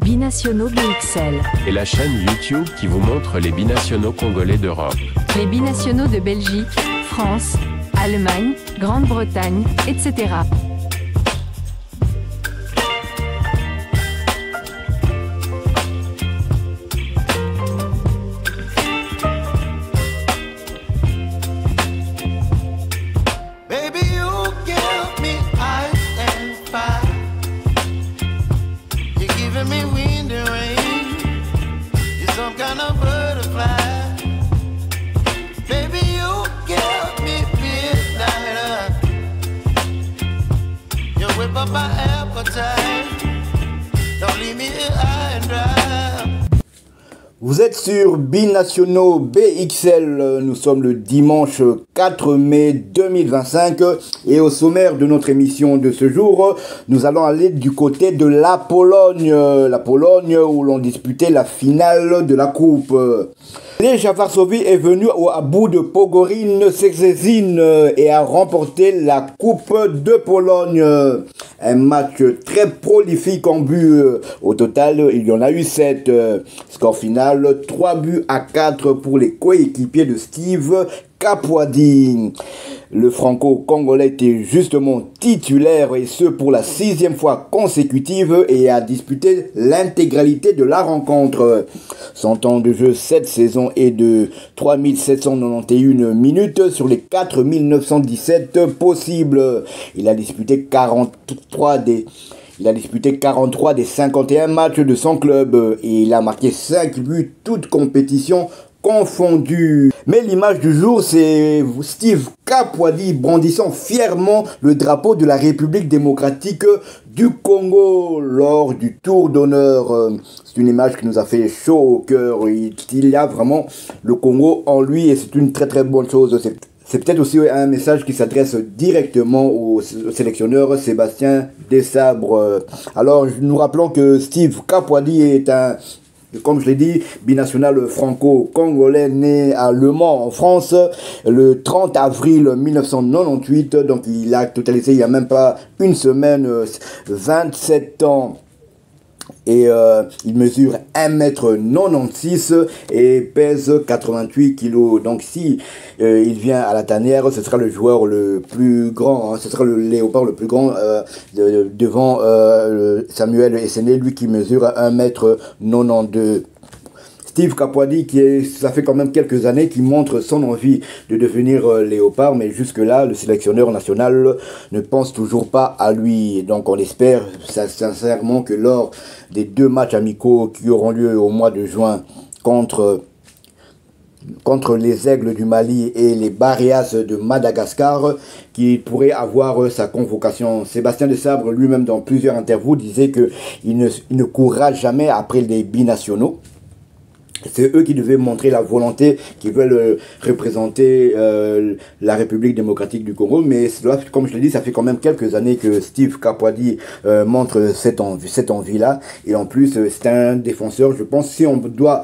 Binationaux BXL. Et la chaîne YouTube qui vous montre les binationaux congolais d'Europe. Les binationaux de Belgique, France, Allemagne, Grande-Bretagne, etc. Vous êtes sur Binationaux BXL, nous sommes le dimanche 4 mai 2025 et au sommaire de notre émission de ce jour, nous allons aller du côté de la Pologne où l'on disputait la finale de la coupe. Legia Varsovie est venu à bout de Pogoryn Szczecin et a remporté la coupe de Pologne. Un match très prolifique en buts. Au total, il y en a eu 7. Score final, 3-4 pour les coéquipiers de Steve Capuadi. Le franco-congolais était justement titulaire et ce pour la 6e fois consécutive et a disputé l'intégralité de la rencontre. Son temps de jeu cette saison est de 3791 minutes sur les 4917 possibles. Il a disputé 43 des 51 matchs de son club et il a marqué 5 buts, toutes compétitions confondues. Mais l'image du jour, c'est Steve Capuadi brandissant fièrement le drapeau de la République démocratique du Congo lors du tour d'honneur. C'est une image qui nous a fait chaud au cœur. Il y a vraiment le Congo en lui et c'est une très très bonne chose. C'est peut-être aussi un message qui s'adresse directement au sélectionneur Sébastien Desabre. Alors, nous rappelons que Steve Capuadi est comme je l'ai dit, binational franco-congolais né à Le Mans en France le 30 avril 1998. Donc il a totalisé il n'y a même pas une semaine 27 ans. Et il mesure 1m96 et pèse 88 kg. Donc si il vient à la tanière, ce sera le joueur le plus grand, ce sera le léopard le plus grand devant Samuel Essené, lui qui mesure 1m92. Steve Capuadi, ça fait quand même quelques années qu'il montre son envie de devenir léopard, mais jusque-là, le sélectionneur national ne pense toujours pas à lui. Donc on espère sincèrement que lors des 2 matchs amicaux qui auront lieu au mois de juin contre les Aigles du Mali et les Baréas de Madagascar, qui pourrait avoir sa convocation. Sébastien Desabre lui-même dans plusieurs interviews disait qu'il ne courra jamais après les binationaux. C'est eux qui devaient montrer la volonté qu'ils veulent représenter la République démocratique du Congo. Mais comme je l'ai dit, ça fait quand même quelques années que Steve Capuadi montre cette envie-là. Et en plus, c'est un défenseur, je pense, si on doit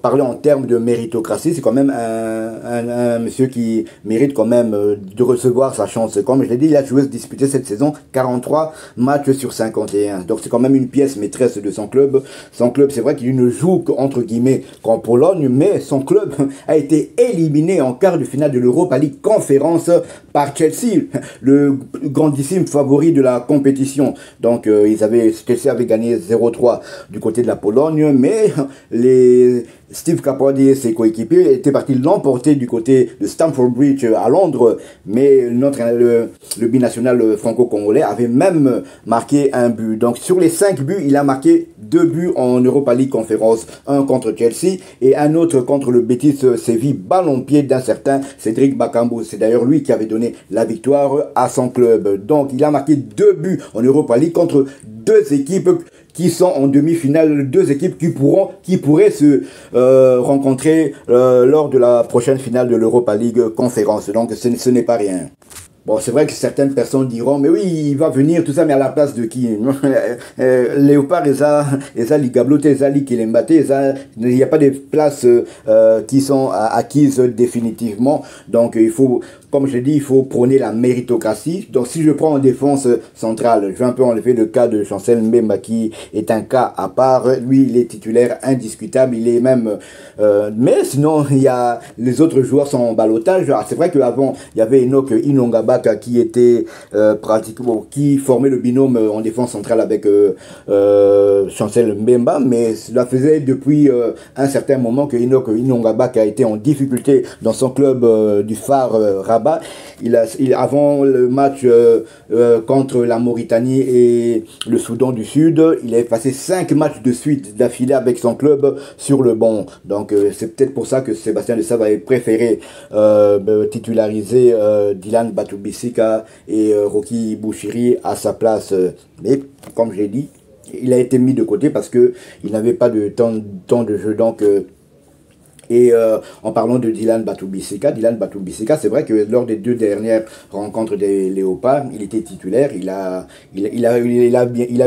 parler en termes de méritocratie, c'est quand même un monsieur qui mérite quand même de recevoir sa chance. Comme je l'ai dit, il a joué disputé cette saison 43 matchs sur 51. Donc c'est quand même une pièce maîtresse de son club. Son club, c'est vrai qu'il ne joue qu'entre guillemets qu'en Pologne, mais son club a été éliminé en quart de finale de l'Europa League Conférence par Chelsea, le grandissime favori de la compétition. Donc Chelsea avait gagné 0-3 du côté de la Pologne, mais Steve Capuadi et ses coéquipiers étaient partis l'emporter du côté de Stamford Bridge à Londres, mais le binational franco-congolais avait même marqué un but. Donc sur les 5 buts, il a marqué 2 buts en Europa League Conférence, un contre Chelsea et un autre contre le Betis Séville, ballon-pied d'un certain Cédric Bakambu. C'est d'ailleurs lui qui avait donné la victoire à son club. Donc il a marqué 2 buts en Europa League contre 2 équipes qui sont en demi-finale, 2 équipes qui pourraient se rencontrer lors de la prochaine finale de l'Europa League Conférence. Donc ce n'est pas rien. Bon, c'est vrai que certaines personnes diront, mais oui, il va venir, tout ça, mais à la place de qui? Léopard, eza ligablote, eza likilembate, il n'y a pas de places qui sont acquises définitivement. Donc, il faut comme je l'ai dit, il faut prôner la méritocratie. Donc si je prends en défense centrale, je vais un peu enlever le cas de Chancel Mbemba qui est un cas à part. Lui, il est titulaire indiscutable, il est même... mais sinon, il y a les autres joueurs sont en ballottage. C'est vrai qu'avant, il y avait Enoch Inongabaka qui était pratiquement... qui formait le binôme en défense centrale avec Chancel Mbemba, mais cela faisait depuis un certain moment que Enoch Inongabaka a été en difficulté dans son club du phare Rabat. Avant le match contre la Mauritanie et le Soudan du Sud, il avait passé 5 matchs de suite d'affilée avec son club sur le banc. Donc c'est peut-être pour ça que Sébastien Desabre avait préféré titulariser Dylan Batoubissika et Rocky Bouchiri à sa place. Mais comme je l'ai dit, il a été mis de côté parce que il n'avait pas de temps de jeu. Donc en parlant de Dylan Batoubissika, c'est vrai que lors des 2 dernières rencontres des Léopards, il était titulaire. Il a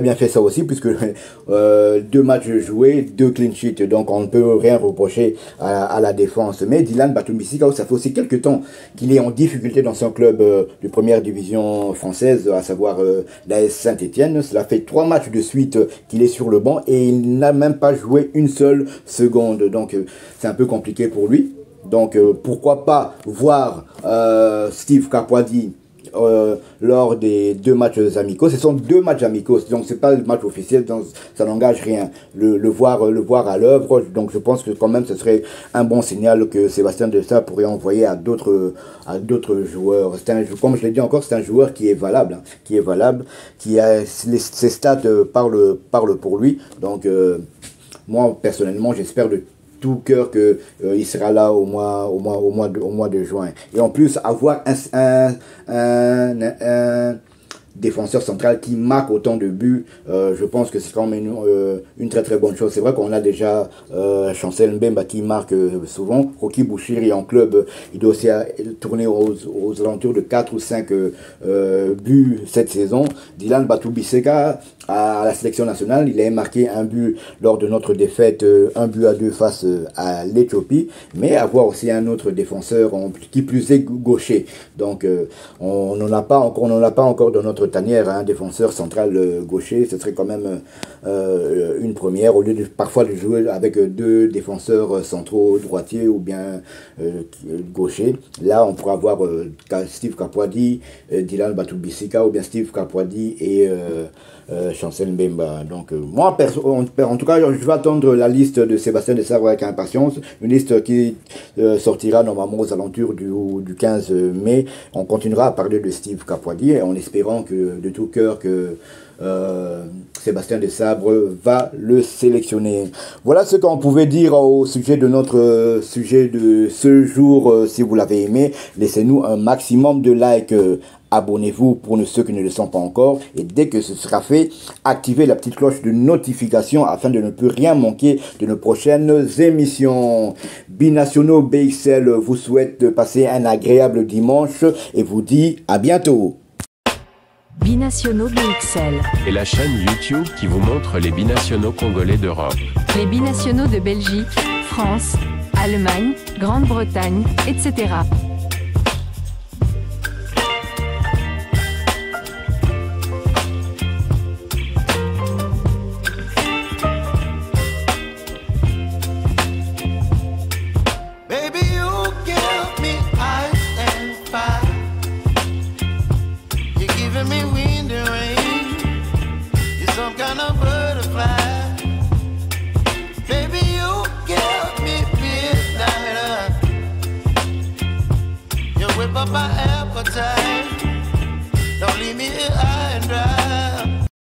bien fait ça aussi, puisque 2 matchs joués, 2 clean sheets, donc on ne peut rien reprocher à la défense. Mais Dylan Batoubissika, ça fait aussi quelques temps qu'il est en difficulté dans son club de première division française, à savoir l'AS Saint-Etienne. Cela fait 3 matchs de suite qu'il est sur le banc et il n'a même pas joué une seule seconde. Donc c'est un peu compliqué pour lui. Donc pourquoi pas voir Steve Kapwadi lors des 2 matchs amicaux. Ce sont 2 matchs amicaux, donc c'est pas le match officiel, donc ça n'engage rien. Le voir à l'œuvre, donc je pense que quand même ce serait un bon signal que Sébastien Desabre pourrait envoyer à d'autres joueurs. Comme je l'ai dit encore, c'est un joueur qui est valable, qui a ses stats parlent pour lui. Donc moi personnellement, j'espère de tout cœur que il sera là au mois de juin. Et en plus, avoir un défenseur central qui marque autant de buts, je pense que c'est quand même une très très bonne chose. C'est vrai qu'on a déjà Chancel Mbemba qui marque souvent. Rocky Bouchiri en club, il doit aussi tourner aux alentours de 4 ou 5 buts cette saison. Dylan Batoubissika à la sélection nationale, il a marqué un but lors de notre défaite 1-2 face à l'Éthiopie, mais avoir aussi un autre défenseur qui plus est gaucher. Donc on n'en a pas encore dans notre tanière un défenseur central gaucher. Ce serait quand même une première, au lieu de parfois de jouer avec 2 défenseurs centraux droitiers ou bien gauchers. Là on pourra avoir Steve Kapwadi, Dylan Batoubissika, ou bien Steve Kapwadi et Chancel Mbemba. Donc moi en tout cas je vais attendre la liste de Sébastien Desabre avec impatience, une liste qui sortira normalement aux alentours du 15 mai. On continuera à parler de Steve Kapwadi en espérant que de tout cœur que Sébastien Desabre va le sélectionner. Voilà ce qu'on pouvait dire au sujet de notre sujet de ce jour. Si vous l'avez aimé, laissez-nous un maximum de likes. Abonnez-vous pour ceux qui ne le sont pas encore. Et dès que ce sera fait, activez la petite cloche de notification afin de ne plus rien manquer de nos prochaines émissions. Binationaux BXL vous souhaite de passer un agréable dimanche et vous dit à bientôt. Binationaux BXL. Et la chaîne YouTube qui vous montre les binationaux congolais d'Europe. Les binationaux de Belgique, France, Allemagne, Grande-Bretagne, etc. Whip up my appetite. Don't leave me here high and dry.